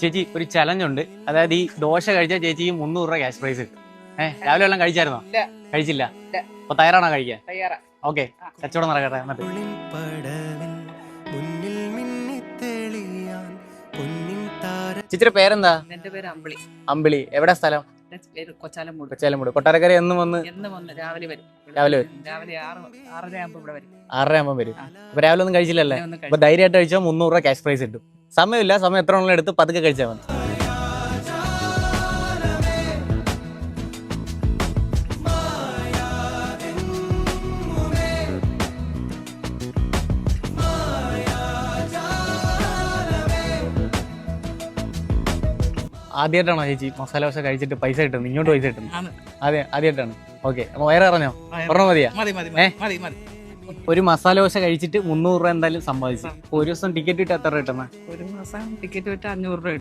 ചേച്ചി ഒരു ചലഞ്ച് ഉണ്ട്. അതായത് ഈ ദോശ കഴിച്ചാൽ ചേച്ചിക്ക് 300 രൂപ ക്യാഷ് പ്രൈസ് കിട്ടും. രാവിലെ എല്ലാം കഴിച്ചായിരുന്നോ? കഴിച്ചില്ല. അപ്പൊ തയ്യാറാണോ കഴിക്കാൻ? ഓക്കെ, കച്ചവടം നടക്കട്ടെ. എന്നിട്ട് ചേച്ചിയുടെ പേരെന്താ? എന്റെ പേര് അമ്പിളി. അമ്പിളി. എവിടെ സ്ഥലം? കൊച്ചാലമൂട്. കൊച്ചാലമൂട്. കൊട്ടാരക്കര എന്നും വന്ന് രാവിലെ വരും. രാവിലെ വരും. രാവിലെ 6:30 ആകുമ്പോ ഇവിടെ വരും. 6:30 വരും. അപ്പൊ രാവിലെ ഒന്നും കഴിച്ചില്ലല്ലേ? അപ്പൊ ധൈര്യമായിട്ട് കഴിച്ചാൽ 300 രൂപ ക്യാഷ് പ്രൈസ് കിട്ടും. സമയമില്ല, സമയം എത്ര ഉള്ള എടുത്ത് പതുക്കെ കഴിച്ചാൽ മതി. ആദ്യമായിട്ടാണോ ചേച്ചി മസാല ദോശ കഴിച്ചിട്ട് പൈസ കിട്ടുന്നത്? ഇങ്ങോട്ട് പൈസ കിട്ടുന്നത് അതെ ആദ്യമായിട്ടാണ്. ഓക്കെ, അപ്പൊ വയറ് അറിഞ്ഞോ? പറഞ്ഞോ മതിയാ? ഒരു മസാല ദോശ കഴിച്ചിട്ട് 300 രൂപ എന്തായാലും സമ്പാദിച്ചു. ഒരു ദിവസം ടിക്കറ്റ് കിട്ടാൻ എത്ര രൂപ കിട്ടുന്നത്? ഒരു മാസം ടിക്കറ്റ് വിട്ട് 500 രൂപ.